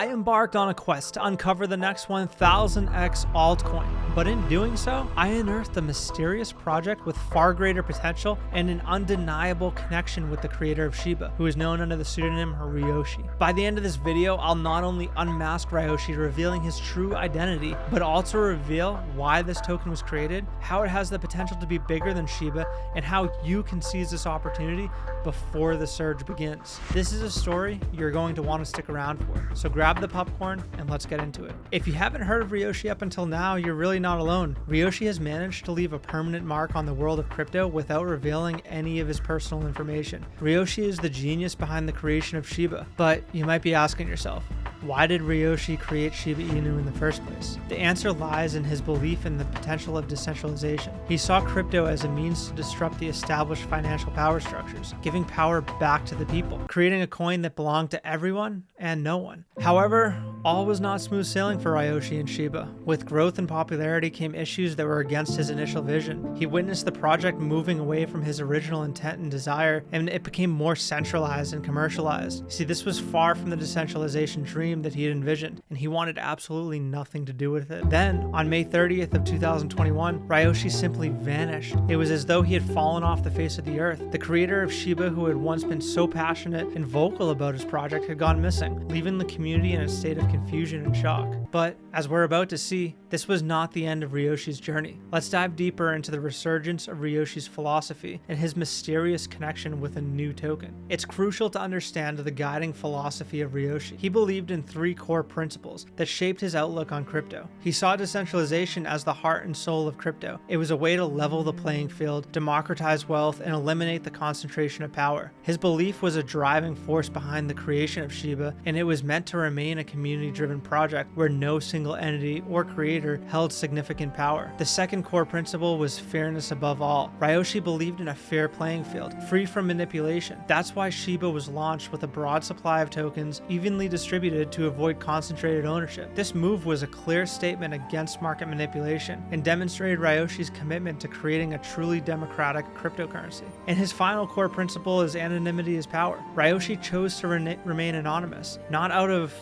I embarked on a quest to uncover the next 1000x altcoin, but in doing so, I unearthed a mysterious project with far greater potential and an undeniable connection with the creator of Shiba, who is known under the pseudonym Ryoshi. By the end of this video, I'll not only unmask Ryoshi, revealing his true identity, but also reveal why this token was created, how it has the potential to be bigger than Shiba, and how you can seize this opportunity before the surge begins. This is a story you're going to want to stick around for, so grab the popcorn and let's get into it. If you haven't heard of Ryoshi up until now, you're really not alone. Ryoshi has managed to leave a permanent mark on the world of crypto without revealing any of his personal information. Ryoshi is the genius behind the creation of Shiba, but you might be asking yourself, why did Ryoshi create Shiba Inu in the first place? The answer lies in his belief in the potential of decentralization. He saw crypto as a means to disrupt the established financial power structures, giving power back to the people, creating a coin that belonged to everyone and no one. However, all was not smooth sailing for Ryoshi and Shiba. With growth and popularity came issues that were against his initial vision. He witnessed the project moving away from his original intent and desire, and it became more centralized and commercialized. See, this was far from the decentralization dream that he had envisioned, and he wanted absolutely nothing to do with it. Then, on May 30th of 2021, Ryoshi simply vanished. It was as though he had fallen off the face of the earth. The creator of Shiba, who had once been so passionate and vocal about his project, had gone missing, leaving the community in a state of confusion and shock. But, as we're about to see, this was not the end of Ryoshi's journey. Let's dive deeper into the resurgence of Ryoshi's philosophy and his mysterious connection with a new token. It's crucial to understand the guiding philosophy of Ryoshi. He believed in three core principles that shaped his outlook on crypto. He saw decentralization as the heart and soul of crypto. It was a way to level the playing field, democratize wealth, and eliminate the concentration of power. His belief was a driving force behind the creation of Shiba, and it was meant to remain a community-driven project where no single entity or creator held significant power. The second core principle was fairness above all. Ryoshi believed in a fair playing field, free from manipulation. That's why Shiba was launched with a broad supply of tokens, evenly distributed to avoid concentrated ownership. This move was a clear statement against market manipulation and demonstrated Ryoshi's commitment to creating a truly democratic cryptocurrency. And his final core principle is anonymity is power. Ryoshi chose to remain anonymous, not out of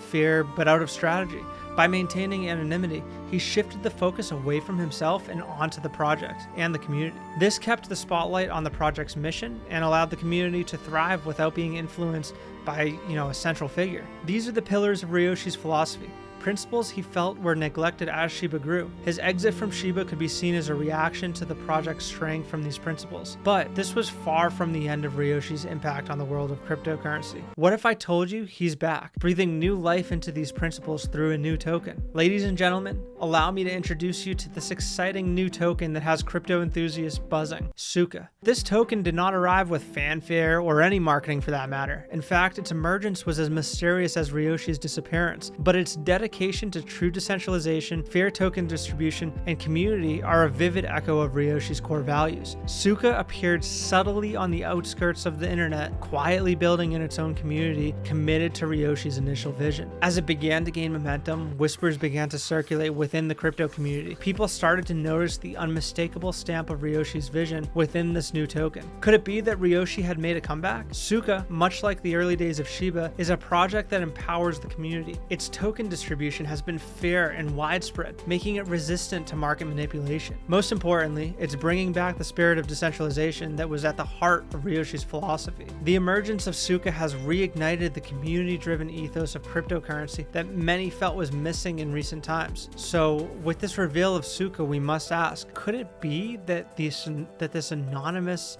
fear, but out of strategy. By maintaining anonymity, he shifted the focus away from himself and onto the project and the community. This kept the spotlight on the project's mission and allowed the community to thrive without being influenced by, a central figure. These are the pillars of Ryoshi's philosophy. Principles he felt were neglected as Shiba grew. His exit from Shiba could be seen as a reaction to the project straying from these principles. But this was far from the end of Ryoshi's impact on the world of cryptocurrency. What if I told you he's back, breathing new life into these principles through a new token? Ladies and gentlemen, allow me to introduce you to this exciting new token that has crypto enthusiasts buzzing, Suka. This token did not arrive with fanfare or any marketing for that matter. In fact, its emergence was as mysterious as Ryoshi's disappearance, but its dedication to true decentralization, fair token distribution, and community are a vivid echo of Ryoshi's core values. Suka appeared subtly on the outskirts of the internet, quietly building in its own community, committed to Ryoshi's initial vision. As it began to gain momentum, whispers began to circulate within the crypto community. People started to notice the unmistakable stamp of Ryoshi's vision within this new token. Could it be that Ryoshi had made a comeback? Suka, much like the early days of Shiba, is a project that empowers the community. Its token distribution has been fair and widespread, making it resistant to market manipulation. Most importantly, it's bringing back the spirit of decentralization that was at the heart of Ryoshi's philosophy. The emergence of Suka has reignited the community-driven ethos of cryptocurrency that many felt was missing in recent times. So, with this reveal of Suka, we must ask, could it be that this anonymous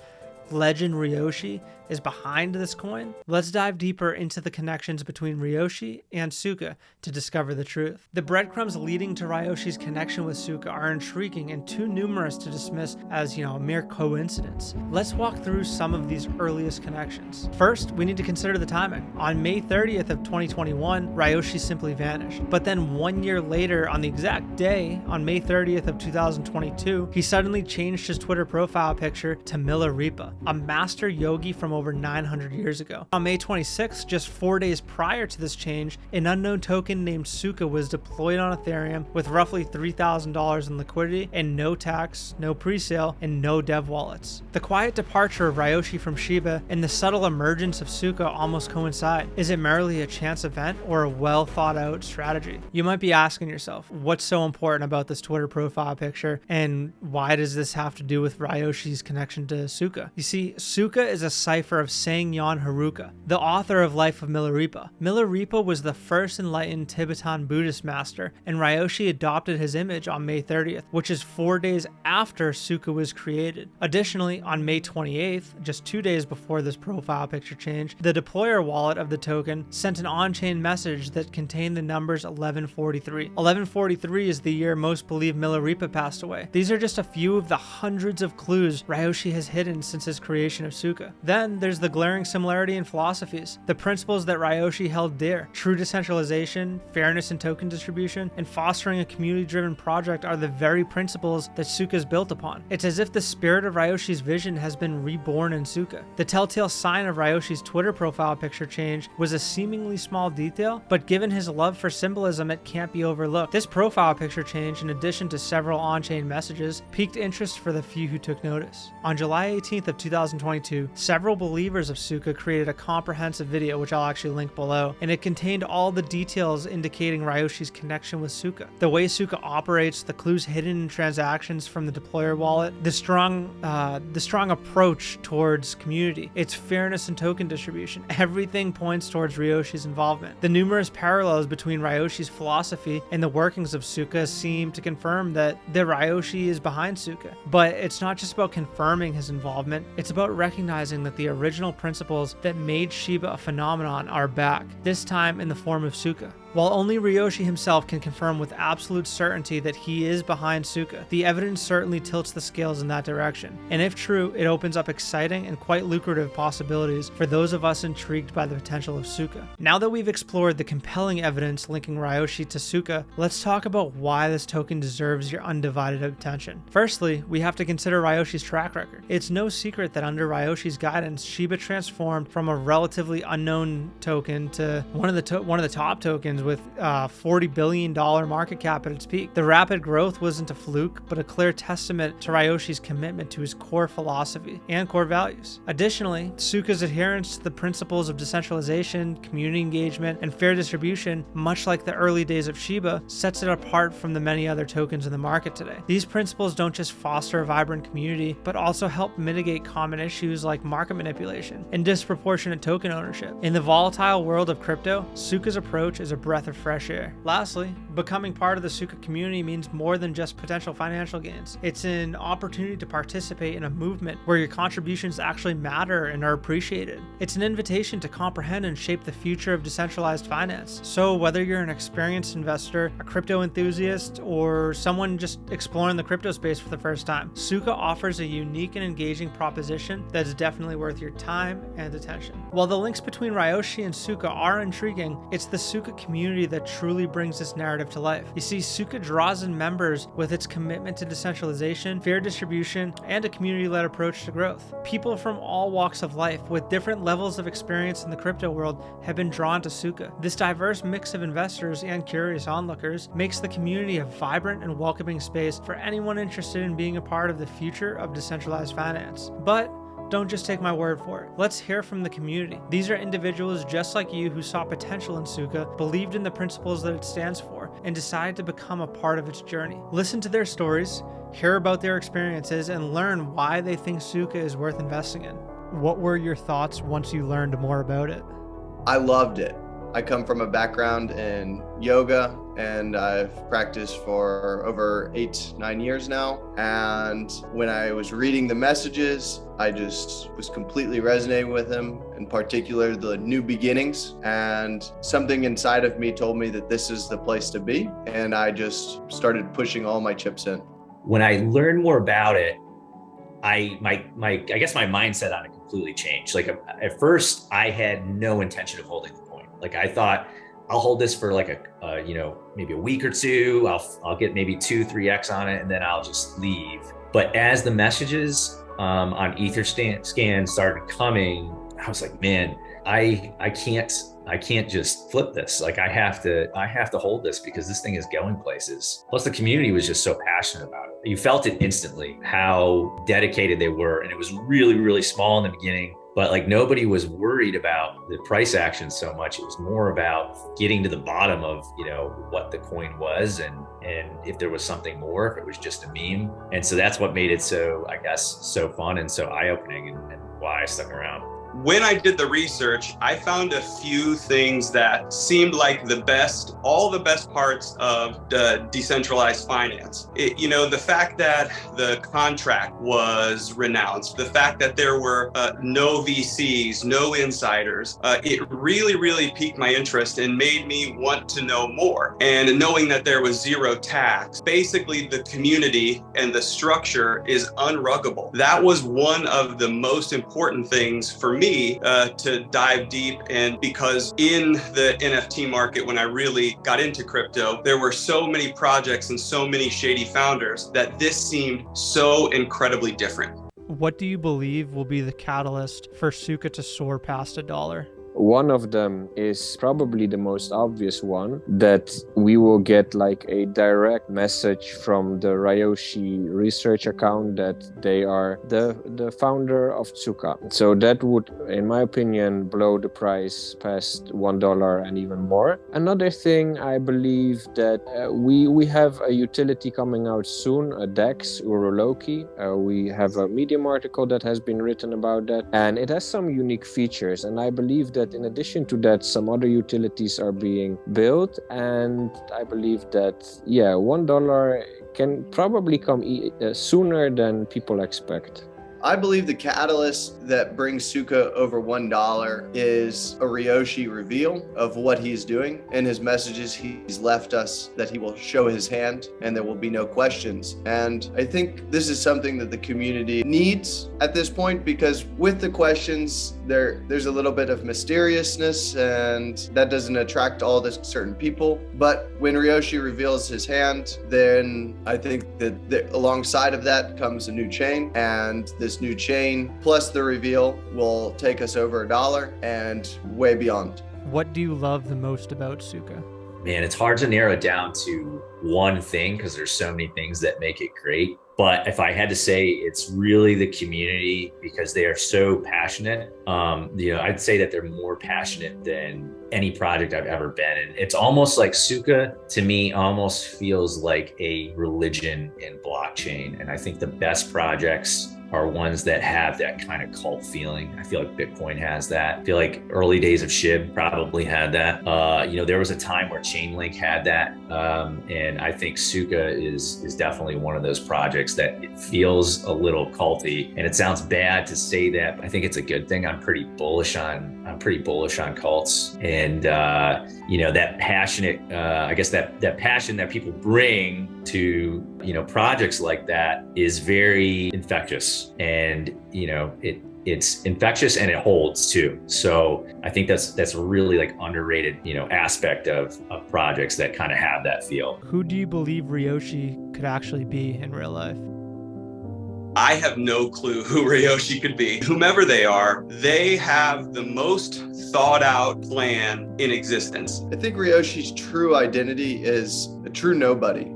legend Ryoshi is behind this coin? Let's dive deeper into the connections between Ryoshi and Suka to discover the truth. The breadcrumbs leading to Ryoshi's connection with Suka are intriguing and too numerous to dismiss as, a mere coincidence. Let's walk through some of these earliest connections. First, we need to consider the timing. On May 30th of 2021, Ryoshi simply vanished. But then 1 year later, on the exact day, on May 30th of 2022, he suddenly changed his Twitter profile picture to Milarepa, a master yogi from over 900 years ago. On May 26th, just 4 days prior to this change, an unknown token named Suka was deployed on Ethereum with roughly $3,000 in liquidity and no tax, no presale, and no dev wallets. The quiet departure of Ryoshi from Shiba and the subtle emergence of Suka almost coincide. Is it merely a chance event or a well thought out strategy? You might be asking yourself, what's so important about this Twitter profile picture, and why does this have to do with Ryoshi's connection to Suka? You see, Suka is a cipher of Sangyon Haruka, the author of Life of Milarepa. Milarepa was the first enlightened Tibetan Buddhist master, and Ryoshi adopted his image on May 30th, which is 4 days after Suka was created. Additionally, on May 28th, just 2 days before this profile picture change, the deployer wallet of the token sent an on-chain message that contained the numbers 1143. 1143 is the year most believe Milarepa passed away. These are just a few of the hundreds of clues Ryoshi has hidden since his creation of Suka. Then there's the glaring similarity in philosophies. The principles that Ryoshi held dear, true decentralization, fairness in token distribution, and fostering a community-driven project are the very principles that Suka is built upon. It's as if the spirit of Ryoshi's vision has been reborn in Suka. The telltale sign of Ryoshi's Twitter profile picture change was a seemingly small detail, but given his love for symbolism, it can't be overlooked. This profile picture change, in addition to several on-chain messages, piqued interest for the few who took notice. On July 18th of 2022, several believers of Suka created a comprehensive video, which I'll actually link below, and it contained all the details indicating Ryoshi's connection with Suka. The way Suka operates, the clues hidden in transactions from the deployer wallet, the strong approach towards community, its fairness in token distribution. Everything points towards Ryoshi's involvement. The numerous parallels between Ryoshi's philosophy and the workings of Suka seem to confirm that Ryoshi is behind Suka. But it's not just about confirming his involvement, it's about recognizing that the original principles that made Shiba a phenomenon are back, this time in the form of Suka. While only Ryoshi himself can confirm with absolute certainty that he is behind Suka, the evidence certainly tilts the scales in that direction. And if true, it opens up exciting and quite lucrative possibilities for those of us intrigued by the potential of Suka. Now that we've explored the compelling evidence linking Ryoshi to Suka, let's talk about why this token deserves your undivided attention. Firstly, we have to consider Ryoshi's track record. It's no secret that under Ryoshi's guidance, Shiba transformed from a relatively unknown token to one of the top tokens with $40 billion market cap at its peak. The rapid growth wasn't a fluke, but a clear testament to Ryoshi's commitment to his core philosophy and core values. Additionally, Suka's adherence to the principles of decentralization, community engagement, and fair distribution, much like the early days of Shiba, sets it apart from the many other tokens in the market today. These principles don't just foster a vibrant community, but also help mitigate common issues like market manipulation and disproportionate token ownership. In the volatile world of crypto, Suka's approach is a breath of fresh air. Lastly, becoming part of the Suka community means more than just potential financial gains. It's an opportunity to participate in a movement where your contributions actually matter and are appreciated. It's an invitation to comprehend and shape the future of decentralized finance. So whether you're an experienced investor, a crypto enthusiast, or someone just exploring the crypto space for the first time, Suka offers a unique and engaging proposition that is definitely worth your time and attention. While the links between Ryoshi and Suka are intriguing, it's the Suka community that truly brings this narrative to life. You see, Suka draws in members with its commitment to decentralization, fair distribution, and a community-led approach to growth. People from all walks of life with different levels of experience in the crypto world have been drawn to Suka. This diverse mix of investors and curious onlookers makes the community a vibrant and welcoming space for anyone interested in being a part of the future of decentralized finance. But don't just take my word for it. Let's hear from the community. These are individuals just like you who saw potential in Suka, believed in the principles that it stands for, and decided to become a part of its journey. Listen to their stories, hear about their experiences, and learn why they think Suka is worth investing in. What were your thoughts once you learned more about it? I loved it. I come from a background in yoga, and I've practiced for over 8-9 years now. And when I was reading the messages, I just was completely resonating with him, in particular the new beginnings. And something inside of me told me that this is the place to be. And I just started pushing all my chips in. When I learned more about it, I guess my mindset on it completely changed. Like at first I had no intention of holding the coin. Like I thought I'll hold this for like maybe a week or two. I'll get maybe 2-3x on it and then I'll just leave. But as the messages on Etherscan started coming, I was like, man, I can't just flip this. Like I have to hold this because this thing is going places. Plus the community was just so passionate about it. You felt it instantly how dedicated they were. And it was really, really small in the beginning, but like nobody was worried about the price action so much. It was more about getting to the bottom of, what the coin was and if there was something more, if it was just a meme. And so that's what made it so, I guess, so fun and so eye-opening and why I stuck around. When I did the research, I found a few things that seemed like all the best parts of the decentralized finance. The fact that the contract was renounced, the fact that there were no VCs, no insiders, it really, really piqued my interest and made me want to know more. And knowing that there was zero tax, basically the community and the structure is unruggable. That was one of the most important things for me to dive deep in, because in the NFT market, when I really got into crypto, there were so many projects and so many shady founders that this seemed so incredibly different. What do you believe will be the catalyst for Suka to soar past $1? One of them is probably the most obvious one, that we will get like a direct message from the Ryoshi research account that they are the founder of TSUKA. So that would, in my opinion, blow the price past $1 and even more. Another thing, I believe that we have a utility coming out soon, a DEX, Uroloki. We have a Medium article that has been written about that, and it has some unique features. And I believe that in addition to that, some other utilities are being built, and I believe that $1 can probably come sooner than people expect. I believe the catalyst that brings Suka over $1 is a Ryoshi reveal of what he's doing. In his messages, he's left us that he will show his hand and there will be no questions. And I think this is something that the community needs at this point, because with the questions, there's a little bit of mysteriousness and that doesn't attract all the certain people. But when Ryoshi reveals his hand, then I think that alongside of that comes a new chain, and this new chain plus the reveal will take us over $1 and way beyond. What do you love the most about Suka? Man, it's hard to narrow it down to one thing because there's so many things that make it great. But if I had to say, it's really the community, because they are so passionate. I'd say that they're more passionate than any project I've ever been in. It's almost like Suka, to me, almost feels like a religion in blockchain. And I think the best projects are ones that have that kind of cult feeling. I feel like Bitcoin has that. I feel like early days of SHIB probably had that. There was a time where Chainlink had that. And I think Suka is definitely one of those projects that it feels a little culty. And it sounds bad to say that, but I think it's a good thing. I'm pretty bullish on cults. And that passionate, that passion that people bring to, projects like that is very infectious, and, it's infectious and it holds too. So I think that's a really like underrated, aspect of projects that kind of have that feel. Who do you believe Ryoshi could actually be in real life? I have no clue who Ryoshi could be. Whomever they are, they have the most thought out plan in existence. I think Ryoshi's true identity is a true nobody.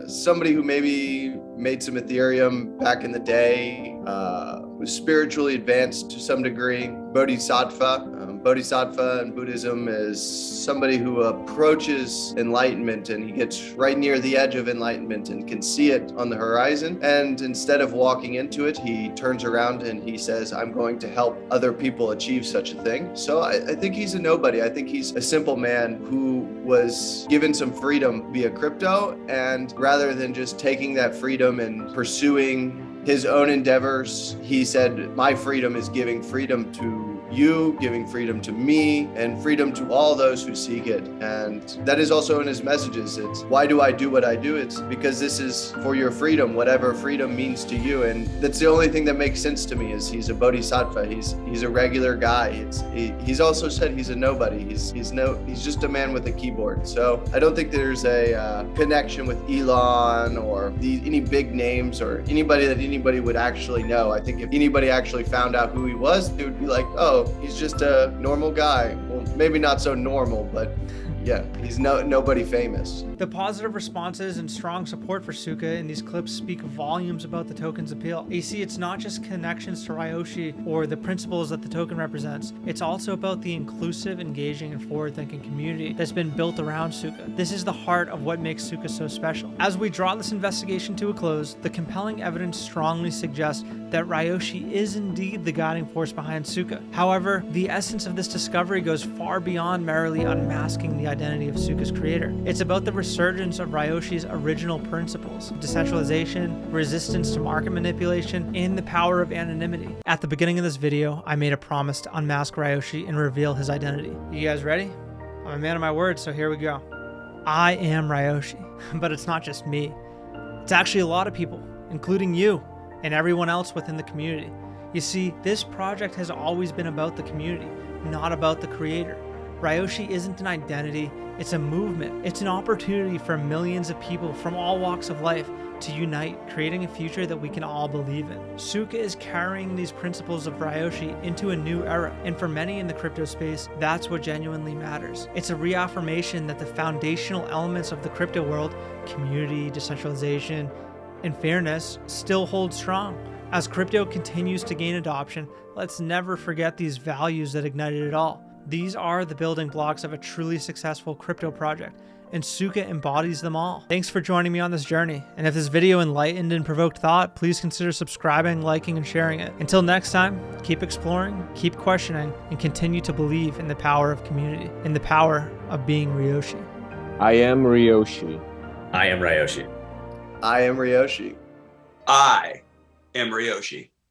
Somebody who maybe made some Ethereum back in the day, was spiritually advanced to some degree. Bodhisattva in Buddhism is somebody who approaches enlightenment, and he gets right near the edge of enlightenment and can see it on the horizon. And instead of walking into it, he turns around and he says, I'm going to help other people achieve such a thing. So I think he's a nobody. I think he's a simple man who was given some freedom via crypto, and rather than just taking that freedom and pursuing his own endeavors, he said, my freedom is giving freedom to you, giving freedom to me, and freedom to all those who seek it. And that is also in his messages. It's, why do I do what I do? It's because this is for your freedom, whatever freedom means to you. And that's the only thing that makes sense to me, is he's a bodhisattva. He's a regular guy. He's also said he's a nobody. He's just a man with a keyboard. So I don't think there's a connection with Elon or any big names or anybody that anybody would actually know. I think if anybody actually found out who he was, they would be like, oh, oh, he's just a normal guy. Well, maybe not so normal, but yeah, he's nobody famous. The positive responses and strong support for Suka in these clips speak volumes about the token's appeal. You see, it's not just connections to Ryoshi or the principles that the token represents. It's also about the inclusive, engaging, and forward-thinking community that's been built around Suka. This is the heart of what makes Suka so special. As we draw this investigation to a close, the compelling evidence strongly suggests that Ryoshi is indeed the guiding force behind Suka. However, the essence of this discovery goes far beyond merely unmasking the identity of Suka's creator. It's about the resurgence of Ryoshi's original principles: decentralization, resistance to market manipulation, and the power of anonymity. At the beginning of this video, I made a promise to unmask Ryoshi and reveal his identity. You guys ready? I'm a man of my word, so here we go. I am Ryoshi, but it's not just me. It's actually a lot of people, including you and everyone else within the community. You see, this project has always been about the community, not about the creator. Ryoshi isn't an identity, it's a movement. It's an opportunity for millions of people from all walks of life to unite, creating a future that we can all believe in. Suka is carrying these principles of Ryoshi into a new era, and for many in the crypto space, that's what genuinely matters. It's a reaffirmation that the foundational elements of the crypto world, community, decentralization, and fairness, still hold strong. As crypto continues to gain adoption, let's never forget these values that ignited it all. These are the building blocks of a truly successful crypto project, and Suka embodies them all. Thanks for joining me on this journey, and if this video enlightened and provoked thought, please consider subscribing, liking, and sharing it. Until next time, keep exploring, keep questioning, and continue to believe in the power of community, in the power of being Ryoshi. I am Ryoshi. I am Ryoshi. I am Ryoshi. I am Ryoshi.